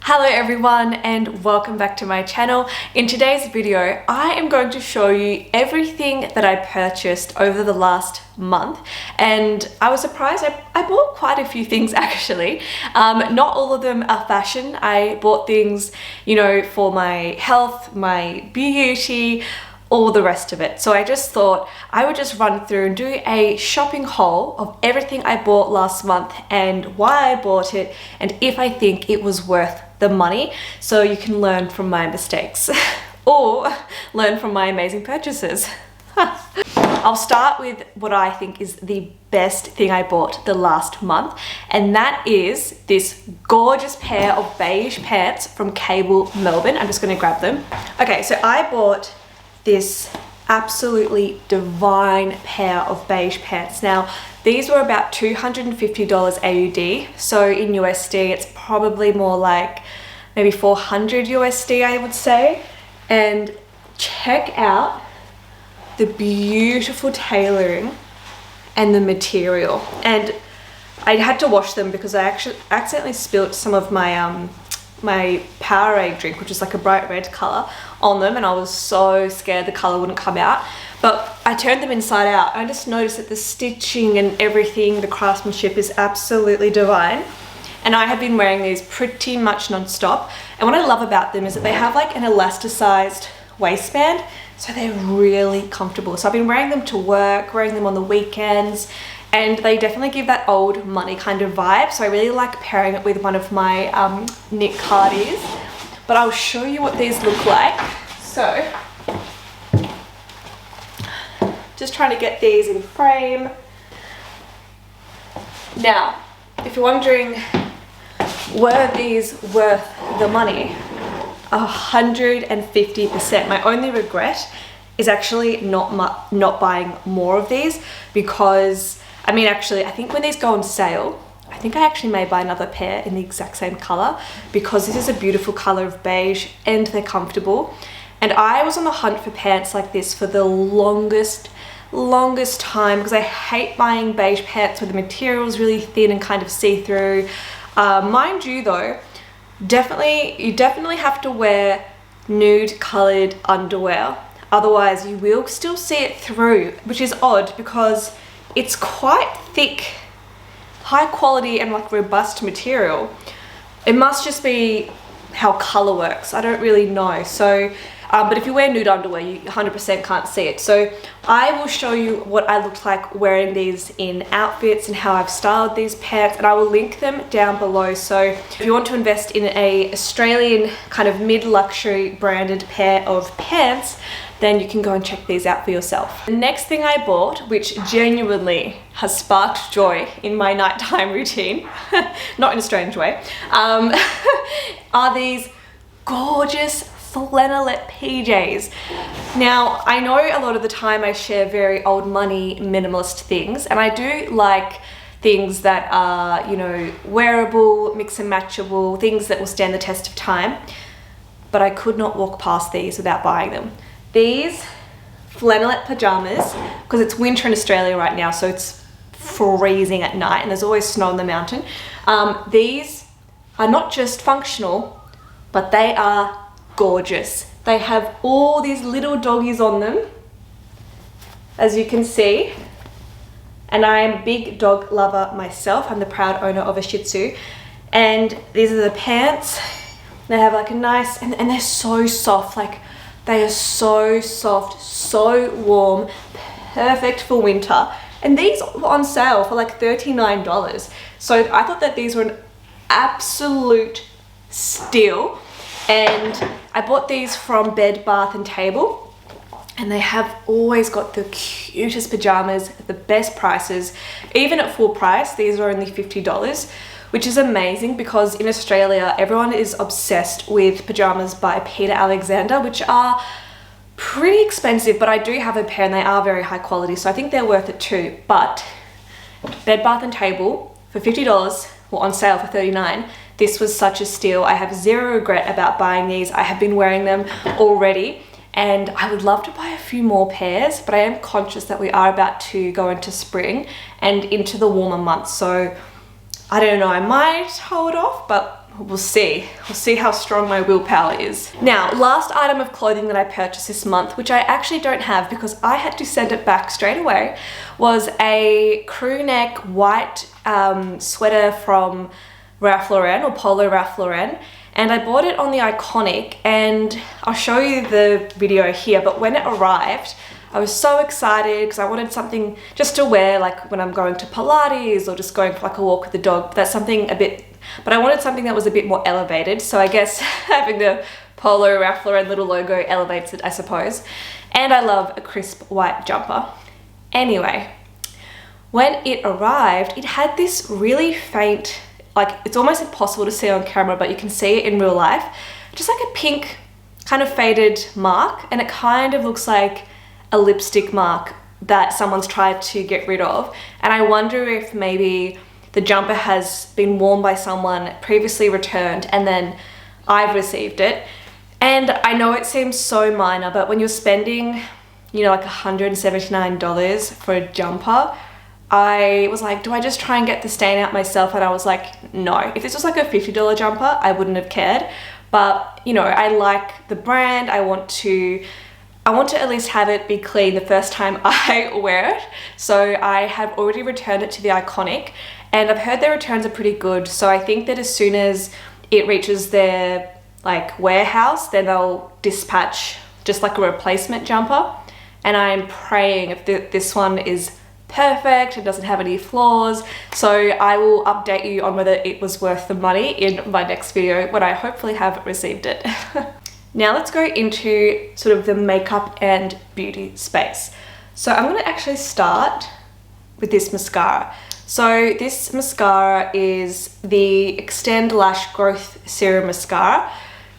Hello everyone and welcome back to my channel. In today's video, I am going to show you everything that I purchased over the last month, and I was surprised. I bought quite a few things actually. Not all of them are fashion. I bought things, for my health, my beauty, all the rest of it. So I just thought I would just run through and do a shopping haul of everything I bought last month and why I bought it and if I think it was worth the money, so you can learn from my mistakes or learn from my amazing purchases. I'll start with what I think is the best thing I bought the last month, and that is this gorgeous pair of beige pants from Cable Melbourne. I'm just going to grab them. Okay, so I bought this absolutely divine pair of beige pants. Now, these were about $250 AUD, so in USD it's probably more like maybe 400 USD, I would say. And check out the beautiful tailoring and the material. And I had to wash them because I actually accidentally spilt some of my my Powerade drink, which is like a bright red color, on them, and I was so scared the color wouldn't come out. But I turned them inside out. I just noticed that the stitching and everything, the craftsmanship is absolutely divine. And I have been wearing these pretty much non-stop. And what I love about them is that they have like an elasticized waistband, so they're really comfortable. So I've been wearing them to work, wearing them on the weekends, and they definitely give that old money kind of vibe. So I really like pairing it with one of my knit cardies. But I'll show you what these look like. So, just trying to get these in frame. Now, if you're wondering, were these worth the money? 150%. My only regret is actually not buying more of these, because I think when these go on sale, I think I actually may buy another pair in the exact same color, because this is a beautiful color of beige and they're comfortable. And I was on the hunt for pants like this for the longest time, because I hate buying beige pants where the material is really thin and kind of see-through. Mind you though, you definitely have to wear nude colored underwear, otherwise you will still see it through, which is odd because it's quite thick, high quality and like robust material. It must just be how color works. I don't really know. So, but if you wear nude underwear, you 100% can't see it. So I will show you what I looked like wearing these in outfits and how I've styled these pants, and I will link them down below. So if you want to invest in a Australian kind of mid-luxury branded pair of pants, then you can go and check these out for yourself. The next thing I bought, which genuinely has sparked joy in my nighttime routine, not in a strange way, are these gorgeous flannelette PJs. Now, I know a lot of the time I share very old money minimalist things, and I do like things that are, wearable, mix and matchable, things that will stand the test of time, but I could not walk past these without buying them. These flannelette pajamas, because it's winter in Australia right now, so it's freezing at night and there's always snow on the mountain. These are not just functional, but they are gorgeous. They have all these little doggies on them, as you can see. And I am a big dog lover myself. I'm the proud owner of a Shih Tzu. And these are the pants. They have like a nice, and they're so soft, like they are so soft, so warm, perfect for winter. And these were on sale for like $39. So I thought that these were an absolute steal. And I bought these from Bed Bath & Table, and they have always got the cutest pajamas at the best prices. Even at full price, these are only $50, which is amazing because in Australia, everyone is obsessed with pajamas by Peter Alexander, which are pretty expensive, but I do have a pair and they are very high quality, so I think they're worth it too. But Bed Bath & Table for $50, or on sale for $39, this was such a steal. I have zero regret about buying these. I have been wearing them already, and I would love to buy a few more pairs, but I am conscious that we are about to go into spring and into the warmer months, so I don't know, I might hold off, but we'll see. We'll see how strong my willpower is. Now, last item of clothing that I purchased this month, which I actually don't have because I had to send it back straight away, was a crew neck white sweater from Ralph Lauren, or Polo Ralph Lauren. And I bought it on the Iconic, and I'll show you the video here, but when it arrived, I was so excited because I wanted something just to wear like when I'm going to Pilates or just going for like a walk with the dog. That's something a bit, but I wanted something that was a bit more elevated. So I guess having the Polo Ralph Lauren little logo elevates it, I suppose. And I love a crisp white jumper. Anyway, when it arrived, it had this really faint, like it's almost impossible to see on camera, but you can see it in real life, just like a pink kind of faded mark, and it kind of looks like a lipstick mark that someone's tried to get rid of. And I wonder if maybe the jumper has been worn by someone, previously returned, and then I've received it. And I know it seems so minor, but when you're spending, you know, like $179 for a jumper, I was like, do I just try and get the stain out myself? And I was like, no. If this was like a $50 jumper, I wouldn't have cared. But, you know, I like the brand. I want to at least have it be clean the first time I wear it. So I have already returned it to the Iconic, and I've heard their returns are pretty good. So I think that as soon as it reaches their like warehouse, then they'll dispatch just like a replacement jumper. And I'm praying if this one is perfect, it doesn't have any flaws. So I will update you on whether it was worth the money in my next video when I hopefully have received it. Now let's go into sort of the makeup and beauty space. So I'm going to actually start with this mascara. So this mascara is the Extend Lash Growth Serum Mascara.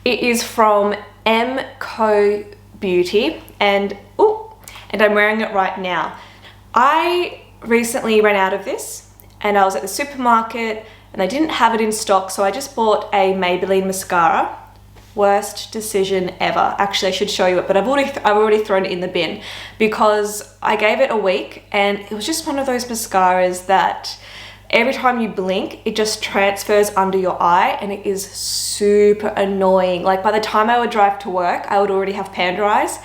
It is from MCO Beauty, and I'm wearing it right now. I recently ran out of this, and I was at the supermarket and they didn't have it in stock, so I just bought a Maybelline mascara. Worst decision ever. Actually, I should show you it, but I've already thrown it in the bin because I gave it a week, and it was just one of those mascaras that every time you blink, it just transfers under your eye, and it is super annoying. Like by the time I would drive to work, I would already have panda eyes.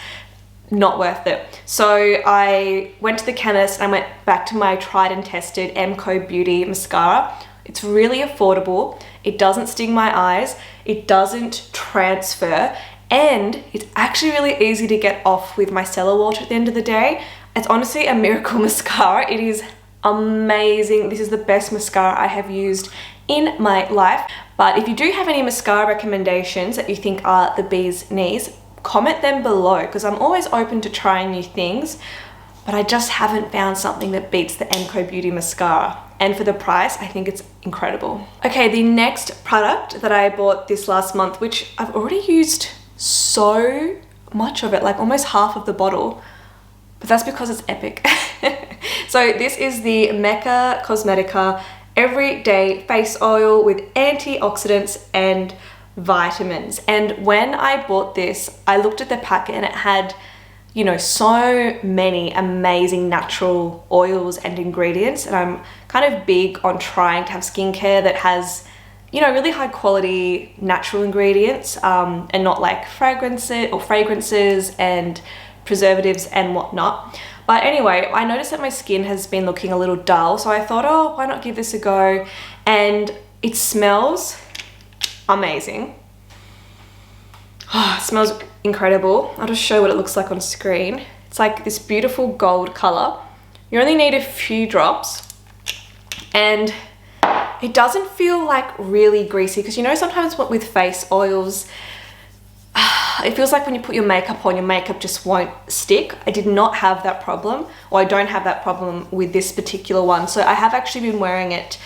Not worth it. So I went to the chemist and I went back to my tried and tested MCO Beauty mascara. It's really affordable. It doesn't sting my eyes. It doesn't transfer, and it's actually really easy to get off with micellar water at the end of the day. It's honestly a miracle mascara. It is amazing. This is the best mascara I have used in my life. But if you do have any mascara recommendations that you think are the bee's knees, comment them below, because I'm always open to trying new things, but I just haven't found something that beats the MCO Beauty mascara. And for the price, I think it's incredible. Okay, the next product that I bought this last month, which I've already used so much of it, like almost half of the bottle, but that's because it's epic. So this is the Mecca Cosmetica Everyday Face Oil with antioxidants and vitamins. And when I bought this, I looked at the packet and it had, you know, so many amazing natural oils and ingredients, and I'm kind of big on trying to have skincare that has, you know, really high quality natural ingredients, and not like fragrances and preservatives and whatnot. But anyway, I noticed that my skin has been looking a little dull, so I thought, oh, why not give this a go? And it smells amazing. Oh, it smells incredible. I'll just show what it looks like on screen. It's like this beautiful gold color. You only need a few drops, and it doesn't feel like really greasy, because you know sometimes with face oils, it feels like when you put your makeup on, your makeup just won't stick. I did not have that problem, or I don't have that problem with this particular one. So I have actually been wearing it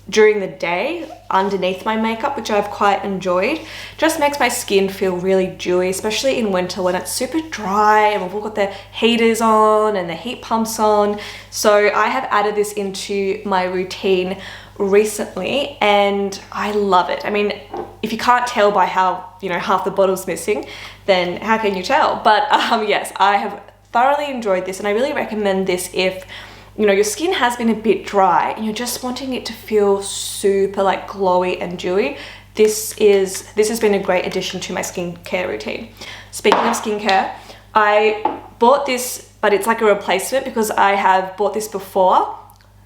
during the day underneath my makeup, which I've quite enjoyed. Just makes my skin feel really dewy, especially in winter when it's super dry and we've all got the heaters on and the heat pumps on. So I have added this into my routine recently and I love it. I mean, if you can't tell by how, you know, half the bottle's missing, then how can you tell? But yes, I have thoroughly enjoyed this, and I really recommend this if you know, your skin has been a bit dry and you're just wanting it to feel super like glowy and dewy, this has been a great addition to my skincare routine. Speaking of skincare, I bought this, but it's like a replacement because I have bought this before,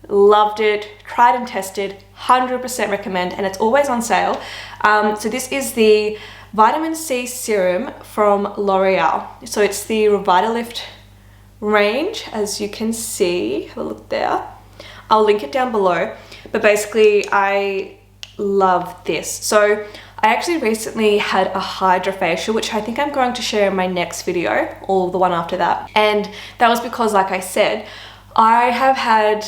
loved it, tried and tested, 100% recommend, and it's always on sale. So this is the Vitamin C Serum from L'Oreal. So it's the Revitalift range, as you can see. Have a look there. I'll link it down below, but basically I love this. So I actually recently had a hydrofacial, which I think I'm going to share in my next video, or the one after that. And that was because, like I said, I have had,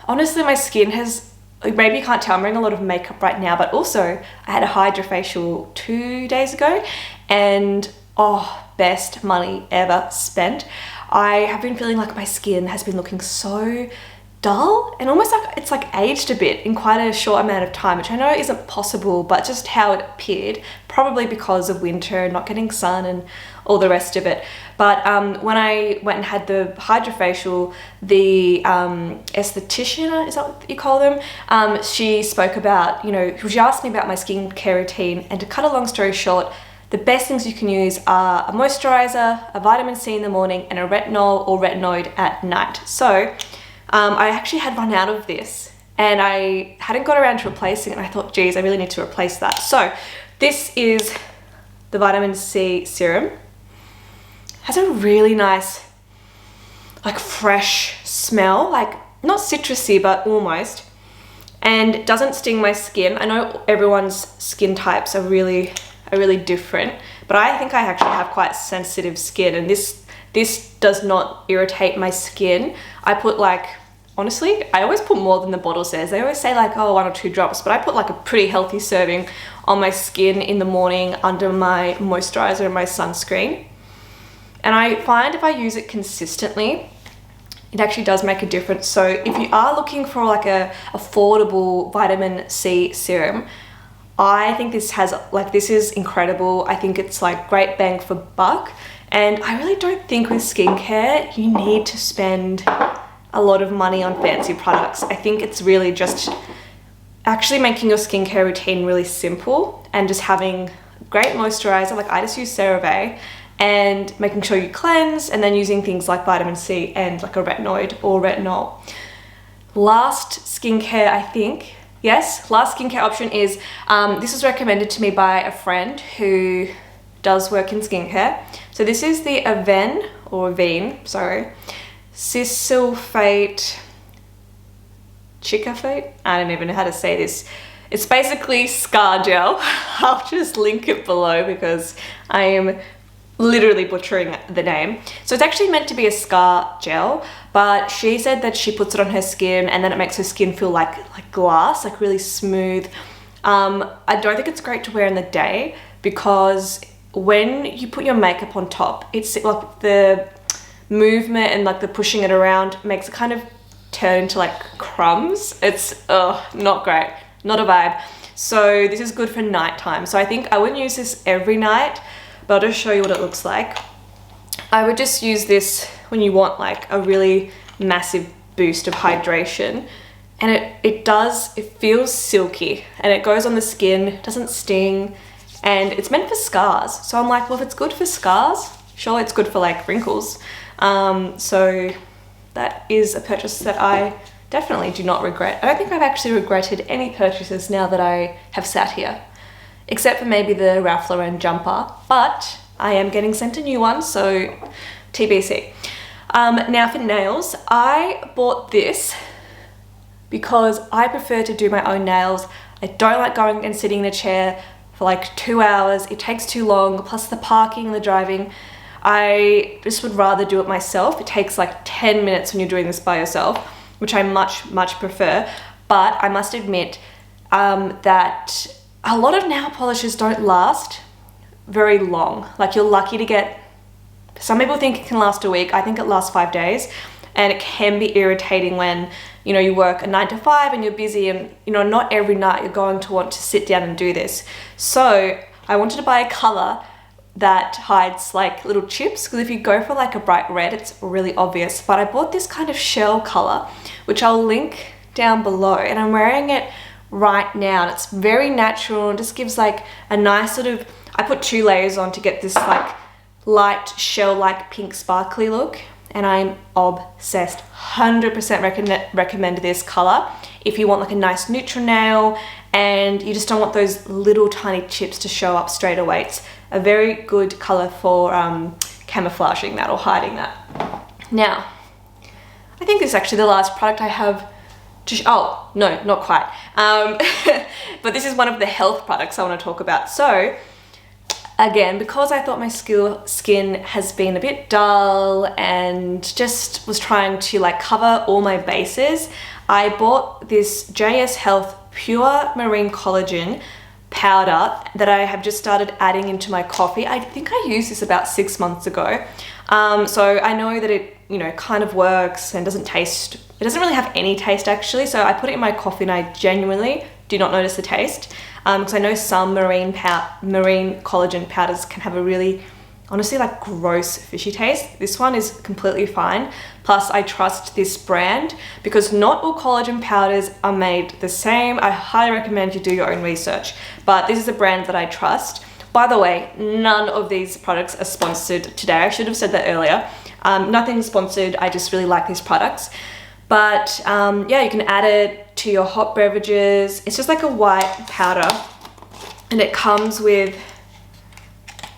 honestly, my skin has, maybe you can't tell, I'm wearing a lot of makeup right now, but also I had a hydrofacial 2 days ago, and oh, best money ever spent. I have been feeling like my skin has been looking so dull and almost like it's like aged a bit in quite a short amount of time, which I know isn't possible, but just how it appeared, probably because of winter, not getting sun and all the rest of it. But when I went and had the hydrofacial, the esthetician, is that what you call them? She spoke about, you know, she asked me about my skincare routine, and to cut a long story short, the best things you can use are a moisturizer, a vitamin C in the morning, and a retinol or retinoid at night. So I actually had run out of this and I hadn't got around to replacing it, and I thought, geez, I really need to replace that. So this is the Vitamin C Serum. Has a really nice, like fresh smell, like not citrusy, but almost. And it doesn't sting my skin. I know everyone's skin types are really different, but I think I actually have quite sensitive skin, and this does not irritate my skin. I put like, honestly, I always put more than the bottle says. They always say like, oh, 1 or 2 drops, but I put like a pretty healthy serving on my skin in the morning under my moisturizer and my sunscreen. And I find if I use it consistently, it actually does make a difference. So if you are looking for like a affordable vitamin C serum, I think this is incredible. I think it's like great bang for buck. And I really don't think with skincare, you need to spend a lot of money on fancy products. I think it's really just actually making your skincare routine really simple and just having great moisturizer. Like I just use CeraVe, and making sure you cleanse, and then using things like vitamin C and like a retinoid or retinol. Last skincare option is, this was recommended to me by a friend who does work in skincare. So this is the Avène Cisulfate Chicafate. I don't even know how to say this. It's basically scar gel. I'll just link it below because I am literally butchering the name. So it's actually meant to be a scar gel, but she said that she puts it on her skin and then it makes her skin feel like glass, like really smooth. I don't think it's great to wear in the day because when you put your makeup on top, it's like the movement and like the pushing it around makes it kind of turn into like crumbs. It's not great, not a vibe. So this is good for nighttime. So I think I wouldn't use this every night, but I'll just show you what it looks like. I would just use this when you want like a really massive boost of hydration. And it feels silky and it goes on the skin, doesn't sting, and it's meant for scars. So I'm like, well, if it's good for scars, sure, it's good for like wrinkles. So that is a purchase that I definitely do not regret. I don't think I've actually regretted any purchases now that I have sat here, except for maybe the Ralph Lauren jumper, but I am getting sent a new one, so TBC. Now for nails, I bought this because I prefer to do my own nails. I don't like going and sitting in a chair for like 2 hours. It takes too long, plus the parking and the driving. I just would rather do it myself. It takes like 10 minutes when you're doing this by yourself, which I much prefer. But I must admit that a lot of nail polishes don't last very long. Like you're lucky to get, some people think it can last a week. I think it lasts 5 days, and it can be irritating when, you know, you work a 9 to 5 and you're busy, and you know, not every night you're going to want to sit down and do this. So I wanted to buy a color that hides like little chips, because if you go for like a bright red, it's really obvious. But I bought this kind of shell color, which I'll link down below, and I'm wearing it right now, and it's very natural and just gives like a nice sort of, I put 2 layers on to get this like light shell like pink sparkly look, and I'm obsessed. 100% recommend this color if you want like a nice neutral nail and you just don't want those little tiny chips to show up straight away. It's a very good color for camouflaging that or hiding that. Now, I think this is actually the last product I have. Oh, no, not quite. But this is one of the health products I want to talk about. So, again, because I thought my skin has been a bit dull and just was trying to like cover all my bases, I bought this JS Health Pure Marine Collagen powder that I have just started adding into my coffee. I think I used this about 6 months ago. So I know that it, you know, kind of works and doesn't taste, it doesn't really have any taste actually. So I put it in my coffee and I genuinely do not notice the taste. Because I know some marine collagen powders can have a really, honestly, like gross fishy taste. This one is completely fine. Plus I trust this brand because not all collagen powders are made the same. I highly recommend you do your own research, but this is a brand that I trust. By the way, none of these products are sponsored today. I should have said that earlier. Nothing sponsored, I just really like these products. But yeah, you can add it to your hot beverages. It's just like a white powder and it comes with,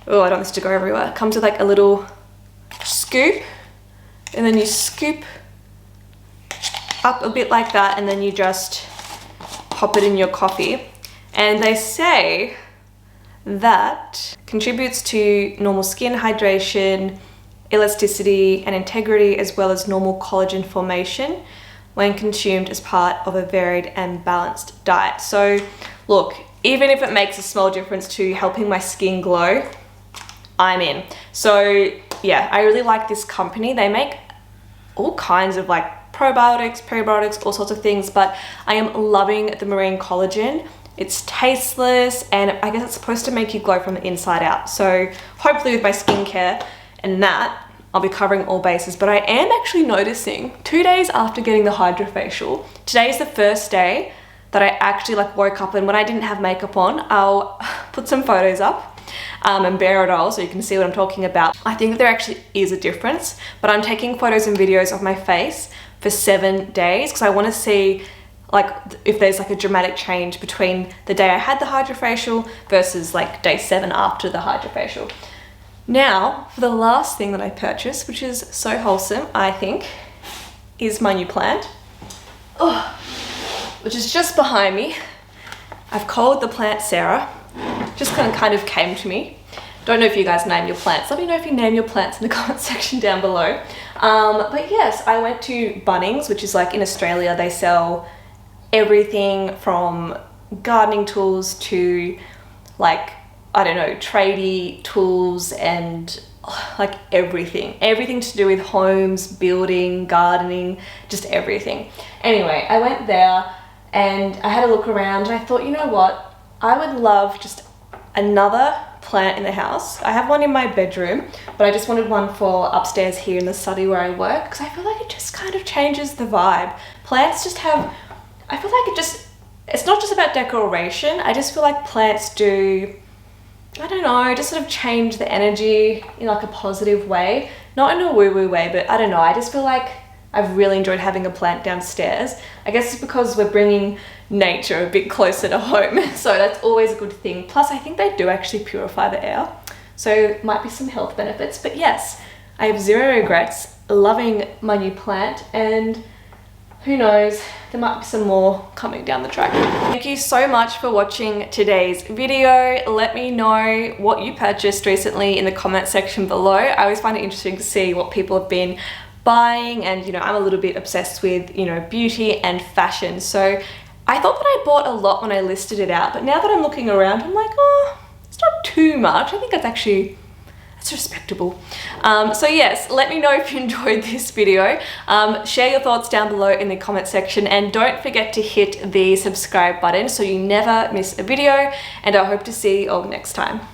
oh, I don't want this to go everywhere. It comes with like a little scoop and then you scoop up a bit like that and then you just pop it in your coffee. And they say that contributes to normal skin hydration, elasticity and integrity, as well as normal collagen formation when consumed as part of a varied and balanced diet. So look, even if it makes a small difference to helping my skin glow, I'm in. So yeah, I really like this company. They make all kinds of like probiotics, prebiotics, all sorts of things, but I am loving the marine collagen. It's tasteless and I guess it's supposed to make you glow from the inside out. So hopefully with my skincare and that, I'll be covering all bases. But I am actually noticing 2 days after getting the HydraFacial, today is the first day that I actually like woke up, and when I didn't have makeup on, I'll put some photos up and bear it all so you can see what I'm talking about. I think that there actually is a difference, but I'm taking photos and videos of my face for 7 days because I want to see like if there's like a dramatic change between the day I had the HydraFacial versus like day 7 after the HydraFacial. Now, for the last thing that I purchased, which is so wholesome, I think, is my new plant, which is just behind me. I've called the plant Sarah. Just kind of came to me. Don't know if you guys name your plants. Let me know if you name your plants in the comment section down below. But yes, I went to Bunnings, which is like in Australia, they sell everything from gardening tools to like, I don't know, tradie tools and like everything to do with homes, building, gardening, just everything. Anyway, I went there and I had a look around and I thought, you know what? I would love just another plant in the house. I have one in my bedroom, but I just wanted one for upstairs here in the study where I work because I feel like it just kind of changes the vibe. Plants just have, I feel like it's not just about decoration. I just feel like plants do, I don't know, just sort of change the energy in like a positive way. Not in a woo-woo way, but I don't know. I just feel like I've really enjoyed having a plant downstairs. I guess it's because we're bringing nature a bit closer to home. So that's always a good thing. Plus, I think they do actually purify the air. So might be some health benefits. But yes, I have zero regrets, loving my new plant, and who knows, there might be some more coming down the track. Thank you so much for watching today's video. Let me know what you purchased recently in the comment section below. I always find it interesting to see what people have been buying, and you know, I'm a little bit obsessed with, you know, beauty and fashion. So I thought that I bought a lot when I listed it out, but now that I'm looking around, I'm like, oh, it's not too much. I think that's actually, it's respectable. So yes, let me know if you enjoyed this video. Share your thoughts down below in the comment section, and don't forget to hit the subscribe button so you never miss a video, and I hope to see you all next time.